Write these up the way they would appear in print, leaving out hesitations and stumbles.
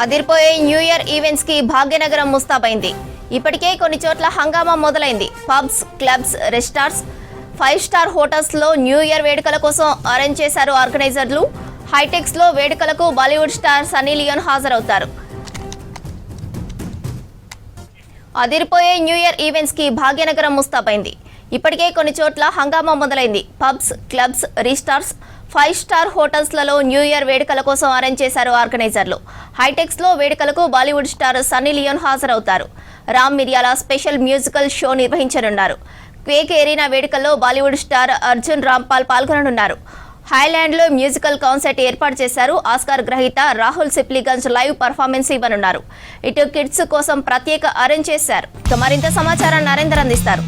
అదిరిపోయే new year events కి భాగ్యనగరం ముస్తాబైంది. ఇప్పటికే కొన్ని చోట్ల హంగామా మొదలైంది. Pubs, clubs, restaurants, 5 star hotels లో న్యూ ఇయర్ వేడుకల కోసం అరేంజ్ చేశారు ఆర్గనైజర్లు. హైటెక్స్ లో వేడుకలకు బాలీవుడ్ స్టార్ సన్నీ లియోన్ హాజరవుతారు. అదిరిపోయే న్యూ ఇయర్ ఈవెంట్స్ కి భాగ్యనగరం ముస్తాబైంది. ఇప్పటికే కొన్ని చోట్ల హంగామా మొదలైంది. పబ్స్, క్లబ్స్, రిసార్ట్స్, 5 స్టార్ హోటల్స్లలో న్యూ ఇయర్ వేడుకల కోసం అరేంజ్ చేశారు ఆర్గనైజర్లు. హైటెక్స్ లో వేడుకలకు బాలీవుడ్ స్టార్ సన్నీ లియోన్ హాజరవుతారు. రామ్ మిరియాల స్పెషల్ మ్యూజికల్ షో నిర్వహించనున్నారు. క్వేక్ ఏరీనా వేడుకల్లో బాలీవుడ్ స్టార్ అర్జున్ రాంపాల్ పాల్గొననున్నారు. హైలాండ్ లో మ్యూజికల్ కాన్సర్ట్ ఏర్పాటు చేశారు. ఆస్కార్ గ్రహీత రాహుల్ సిప్లిగంజ్ లైవ్ పర్ఫార్మెన్స్ ఇవ్వనున్నారు. ఇటు కిడ్స్ కోసం ప్రత్యేక అరేంజ్ చేశారు. మరింత సమాచారాన్ని నరేందర్ అందిస్తారు.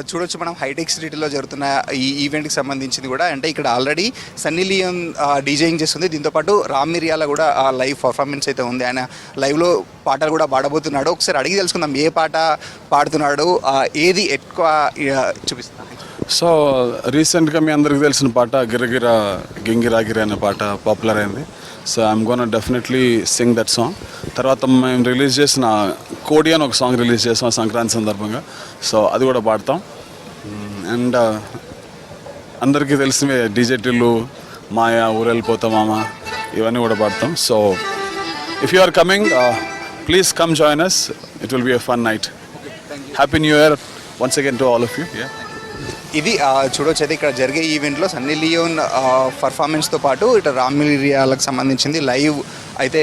చూడొచ్చు మనం హైటెక్ సిటీలో జరుగుతున్న ఈ ఈవెంట్కి సంబంధించింది కూడా. అంటే ఇక్కడ ఆల్రెడీ సన్నీ లియోన్ డీజేయింగ్ చేస్తుంది. దీంతోపాటు రామ్ మిరియాల కూడా లైవ్ పర్ఫార్మెన్స్ అయితే ఉంది. ఆయన లైవ్లో పాటలు కూడా పాడబోతున్నాడు. ఒకసారి అడిగి తెలుసుకుందాం ఏ పాట పాడుతున్నాడు, ఏది ఎక్కువ చూపిస్తున్నా. సో రీసెంట్గా మీ అందరికి తెలిసిన పాట గిరగిర గింగిరాగిరి అనే పాట పాపులర్ అయింది. So I'm gonna definitely sing that song. తర్వాత మేము రిలీజ్ చేసిన కోడి అని ఒక సాంగ్ రిలీజ్ చేసాం సంక్రాంతి సందర్భంగా. సో అది కూడా పాడతాం. అండ్ అందరికీ తెలిసినవే డీజేటీలు, మాయా, ఊరెళ్ళిపోతా మామ, ఇవన్నీ కూడా పాడతాం. So if you are coming, please come join us. It will be a fun night. Happy new year once again to all of you. ఇది చూడొచ్చు. అయితే ఇక్కడ జరిగే ఈవెంట్లో సన్నీ లియోన్ పర్ఫార్మెన్స్తో పాటు ఇటు రామ్ మిరియాలకు సంబంధించింది లైవ్ అయితే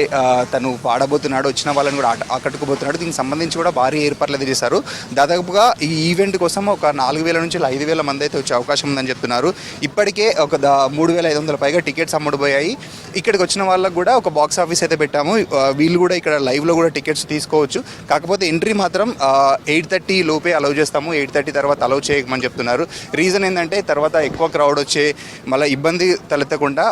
తను పాడబోతున్నాడు. వచ్చిన వాళ్ళని కూడా ఆకట్టుకోబోతున్నాడు. దీనికి సంబంధించి కూడా భారీ ఏర్పాట్లు అయితే చేశారు. దాదాపుగా ఈ ఈవెంట్ కోసం ఒక 4,000 నుంచి 5,000 మంది అయితే వచ్చే అవకాశం ఉందని చెప్తున్నారు. ఇప్పటికే ఒక 3,500 పైగా టికెట్స్ అమ్ముడుపోయాయి. ఇక్కడికి వచ్చిన వాళ్ళకు కూడా ఒక బాక్స్ ఆఫీస్ అయితే పెట్టాము. వీళ్ళు కూడా ఇక్కడ లైవ్లో కూడా టికెట్స్ తీసుకోవచ్చు. కాకపోతే ఎంట్రీ మాత్రం 8:30 లోపే అలౌ చేస్తాము. 8:30 తర్వాత అలౌ చేయమని చెప్తున్నారు. రీజన్ ఏంటంటే తర్వాత ఎక్కువ క్రౌడ్ వచ్చే మళ్ళీ ఇబ్బంది తలెత్తకుండా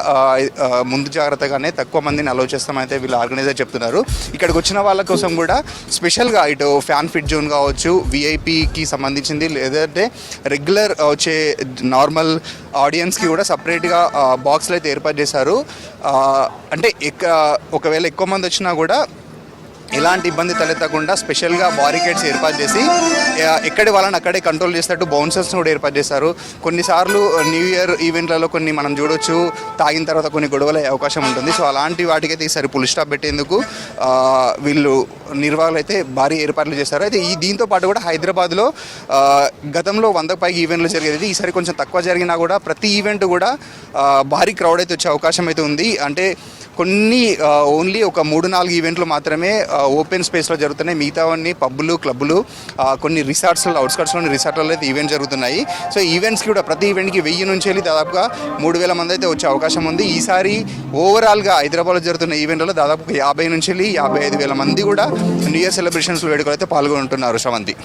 ముందు జాగ్రత్తగానే తక్కువ మందిని అలౌ చేస్తాం అయితే వీళ్ళు ఆర్గనైజర్ చెప్తున్నారు. ఇక్కడికి వచ్చిన వాళ్ళ కోసం కూడా స్పెషల్గా ఇటు ఫ్యాన్ ఫిట్ జోన్ కావచ్చు, విఐపికి సంబంధించింది, లేదంటే రెగ్యులర్ వచ్చే నార్మల్ ఆడియన్స్కి కూడా సపరేట్గా బాక్స్లు అయితే ఏర్పాటు చేశారు. అంటే ఒకవేళ ఎక్కువ మంది వచ్చినా కూడా ఎలాంటి ఇబ్బంది తలెత్తకుండా స్పెషల్గా బారికేడ్స్ ఏర్పాటు చేసి ఎక్కడి వాళ్ళని అక్కడే కంట్రోల్ చేసేటట్టు బౌన్సర్స్ని కూడా ఏర్పాటు చేశారు. కొన్నిసార్లు న్యూ ఇయర్ ఈవెంట్లలో కొన్ని మనం చూడొచ్చు, తాగిన తర్వాత కొన్ని గొడవలు అయ్యే అవకాశం ఉంటుంది. సో అలాంటి వాటికైతే ఈసారి ఫుల్ స్టాప్ పెట్టేందుకు వీళ్ళు నిర్వాహకులు అయితే భారీ ఏర్పాట్లు చేశారు. అయితే దీంతో పాటు కూడా హైదరాబాద్లో గతంలో 100 పైగా ఈవెంట్లు జరిగేది. ఈసారి కొంచెం తక్కువ జరిగినా కూడా ప్రతి ఈవెంట్ కూడా భారీ క్రౌడ్ అయితే వచ్చే అవకాశం అయితే ఉంది. అంటే కొన్ని ఓన్లీ ఒక 3-4 ఈవెంట్లు మాత్రమే ఓపెన్ స్పేస్లో జరుగుతున్నాయి. మిగతావన్నీ పబ్బులు, క్లబ్బులు, కొన్ని రిసార్ట్స్లో, అవుట్స్కట్స్లోని రిసార్ట్లలో అయితే ఈవెంట్స్ జరుగుతున్నాయి. సో ఈవెంట్స్కి కూడా ప్రతి ఈవెంట్కి 1000 నుంచి వెళ్ళి దాదాపుగా 3,000 మంది అయితే వచ్చే అవకాశం ఉంది. ఈసారి ఓవరాల్గా హైదరాబాద్లో జరుగుతున్న ఈవెంట్లలో దాదాపు 50 నుంచి వెళ్ళి 55,000 మంది కూడా న్యూ ఇయర్ సెలబ్రేషన్స్ వేడుకలు అయితే పాల్గొంటున్నారు. శ్రవంతి.